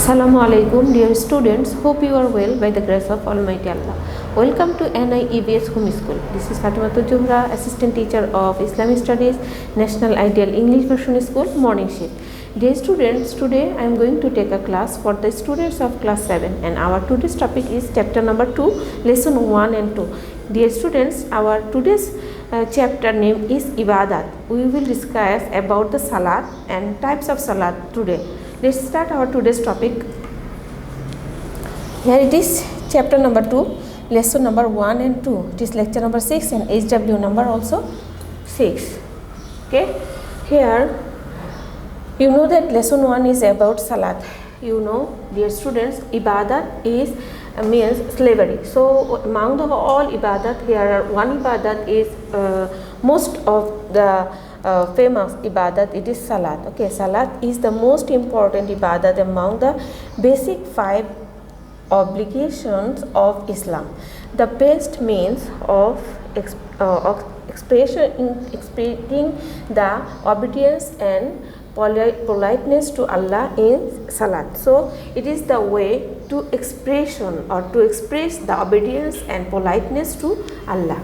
Assalamu alaikum, dear students. Hope you are well by the grace of Almighty Allah. Welcome to NIEBS Home School. This is Fatematuj Johora, Assistant Teacher of Islamic Studies, National Ideal English Version School, Morning Shift. Dear students, today I am going to take a class for the students of class 7, and our today's topic is chapter number 2, lesson 1 and 2. Dear students, our today's chapter name is Ibadat. We will discuss about the salat and types of salat today. Let's start our today's topic. Here it is chapter number 2, lesson number 1 and 2. It is lecture number 6 and HW number also 6. Okay, here you know that lesson 1 is about salat. You know, dear students, ibadat is means slavery. So among the all ibadat, here one ibadat is most of the famous ibadat, it is salat. Okay, salat is the most important ibadat among the basic 5 obligations of Islam. The best means of expressing the obedience and politeness to Allah in salat. So it is the way to expression or to express the obedience and politeness to Allah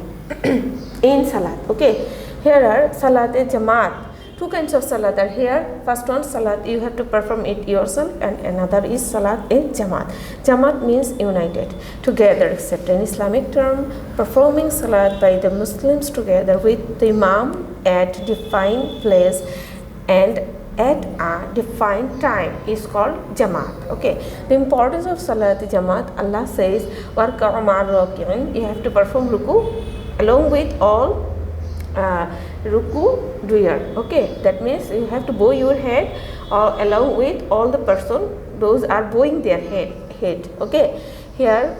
in salat. Okay, here are salat e jamaat. 2 kinds of salat are here. First one, salat you have to perform it yourself, and another is salat e jamaat. Jamaat means united, together, except an Islamic term. Performing salat by the Muslims together with the imam at defined place and at a defined time is called jamaat. Okay, the importance of salat jamaat, Allah says warka'u ma'ar raki'in, you have to perform ruku along with all ruku doer. Okay, that means you have to bow your head along with all the person those are bowing their head. Okay, here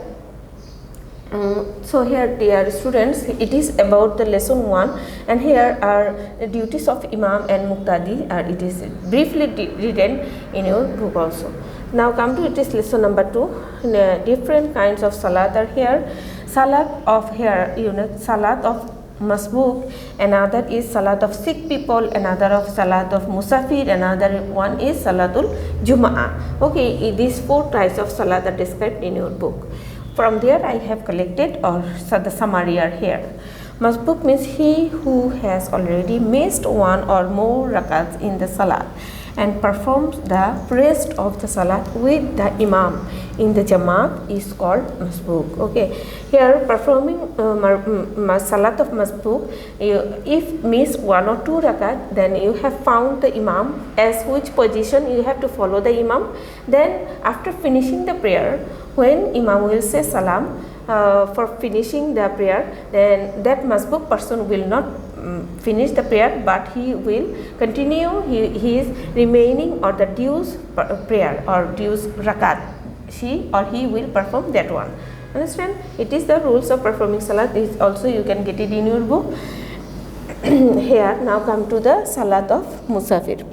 so here, dear students, it is about the lesson 1, and here are the duties of imam and muqtadi, it is briefly written in your book also. Now come to it is lesson number 2. Different kinds of salat are here. Salat of here, you know, salat of masbuk, another is salat of sick people, another of salat of musafir, another one is salatul jum'ah. Okay, these 4 types of salat are described in your book. From there I have collected, or the summary are here. Masbuk means he who has already missed 1 or more rakats in the salat and performs the rest of the salat with the imam in the jamaat is called masbuk. Okay, here performing salat of masbuk, if miss 1 or 2 rakat, then you have found the imam as which position you have to follow the imam. Then after finishing the prayer, when imam will say salam for finishing the prayer, then that masbuk person will not finish the prayer, but he will continue his remaining or the dues prayer or dues rakat. She or he will perform that one. Understand? It is the rules of performing salat. Is also you can get it in your book. Here now come to the salat of musafir.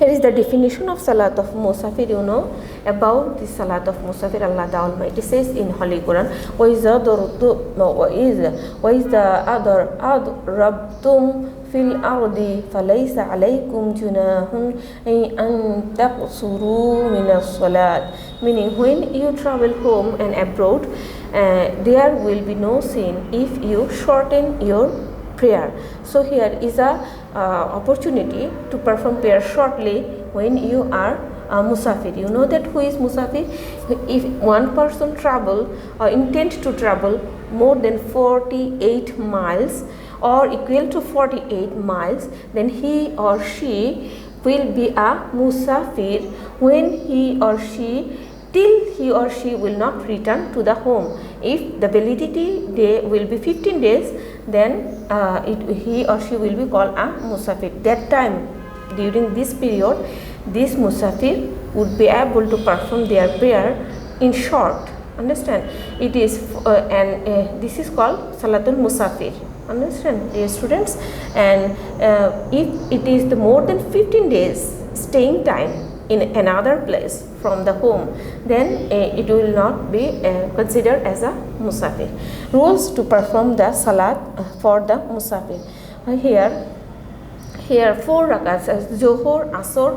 Here is the definition of salat of musafir. You know about the salat of musafir. Allah the Almighty says in Holy Quran, وَإِذَا أَضْرَبْتُمْ فِي الْأَرْضِ فَلَيْسَ عَلَيْكُمْ جُنَاحٌ أَن تَقْصُرُوا مِنَ الصَّلَاةِ. Meaning, when you travel home and abroad, there will be no sin if you shorten your prayer. So here is a opportunity to perform prayer shortly when you are musafir. You know that who is musafir? If one person travel or intend to travel more than 48 miles or equal to 48 miles, then he or she will be a musafir when he or she will not return to the home. If the validity day will be 15 days, then he or she will be called a musafir. That time, during this period, this musafir would be able to perform their prayer in short. Understand? It is this is called salatul musafir. Understand, dear students? And if it is the more than 15 days staying time in another place from the home, then it will not be considered as a musafir. Rules to perform the salat for the musafir. Here 4 rakats, Johor, Asr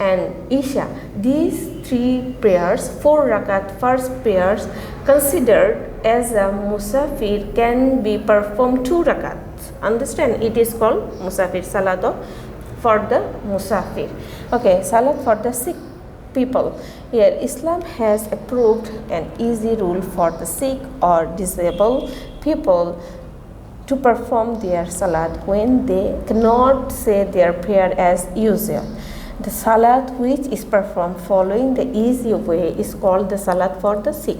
and Isha. These three prayers, 4 rakat first prayers considered as a musafir can be performed 2 rakat. Understand? It is called musafir salat for the musafir. Okay, salat for the sick people. Here Islam has approved an easy rule for the sick or disabled people to perform their salat when they cannot say their prayer as usual. The salat which is performed following the easy way is called the salat for the sick.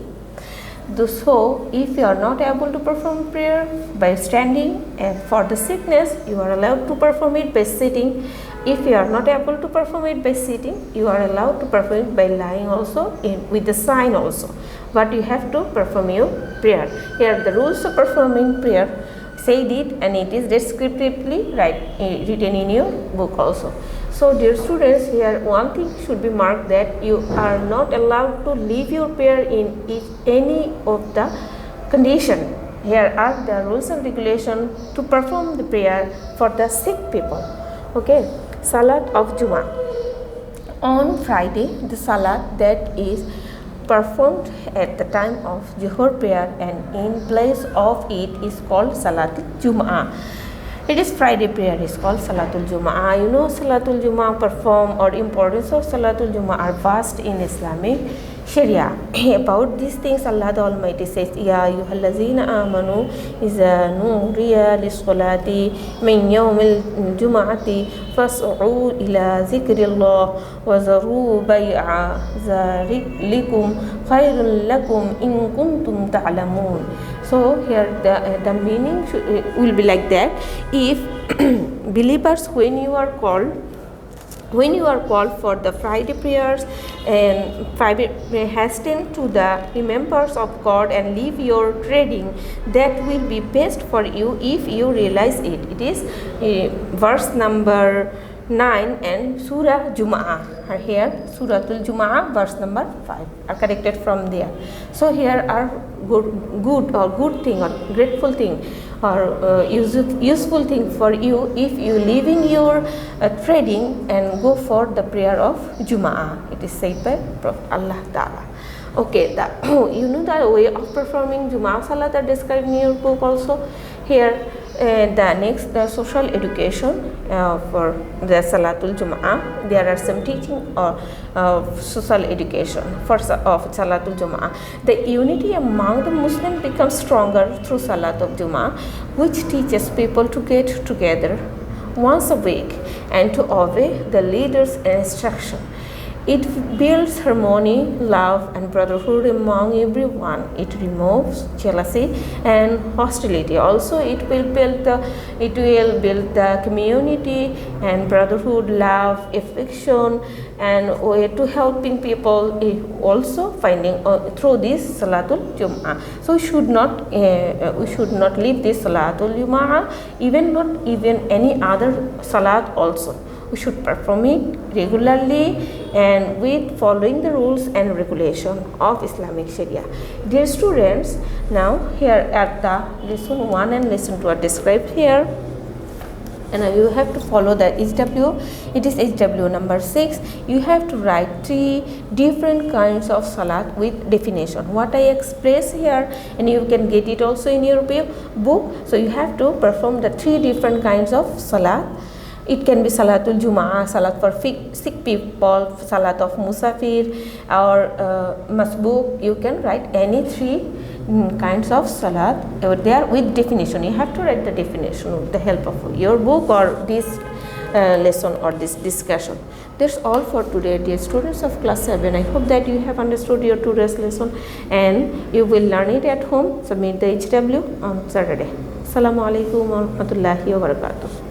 So, if you are not able to perform prayer by standing, and for the sickness, you are allowed to perform it by sitting. If you are not able to perform it by sitting, you are allowed to perform it by lying also, with the sign also. But you have to perform your prayer. Here, the rules of performing prayer said it, and it is descriptively written in your book also. So, dear students, here one thing should be marked, that you are not allowed to leave your prayer in any of the condition. Here are the rules and regulations to perform the prayer for the sick people. Okay, salat of Jummah. On Friday, the salat that is performed at the time of Johor prayer and in place of it is called Salatul Jummah. It is Friday prayer is called Salatul Jummah. You know, Salatul Jummah perform or importance of Salatul Jummah are vast in Islamic Sharia. About these things, Allah the Almighty says, Ya ayyuhallazina amanu iza nudiya lis-salati min yawmil jum'ati fas'u ila zikrillah wa zaru bay'a zalikum khairun lakum in kuntum ta'lamun. So here the meaning will be like that. If believers, when you are called for the Friday prayers and hasten to the remembrance of God and leave your trading, that will be best for you if you realize it. It is verse number 9 and Surah Jum'ah are here. Suratul Jum'ah verse number 5 are corrected from there. So here are good thing or grateful thing or useful thing for you if you leaving your trading and go for the prayer of Jum'ah. It is said by Prophet Allah Ta'ala. Okay, you know the way of performing Jum'ah Salat are described in your book also. Here the next social education for the Salatul Jum'ah. There are some teaching of social education of Salatul Jum'ah. The unity among the Muslims becomes stronger through Salat of Jum'ah, which teaches people to get together once a week and to obey the leader's instruction. It builds harmony, love, and brotherhood among everyone. It removes jealousy and hostility. Also, it will build the community and brotherhood, love, affection, and way to helping people. Also, finding through this Salatul Jum'ah. So, we should not leave this Salatul Jum'ah, not even any other Salat also. We should perform it regularly and with following the rules and regulation of Islamic Sharia. Dear students, now here at the lesson 1 and lesson 2 are described here, and you have to follow the HW. It is HW number 6. You have to write 3 different kinds of salat with definition. What I express here, and you can get it also in your book. So you have to perform the 3 different kinds of salat. It can be Salatul Jum'ah, Salat for sick people, Salat of Musafir, or Masbuk. You can write any 3 kinds of Salat there with definition. You have to write the definition with the help of your book or this lesson or this discussion. That's all for today, dear students of class 7. I hope that you have understood your today's lesson and you will learn it at home. Submit the HW on Saturday. Assalamu alaikum wa rahmatullahi wa barakatuh.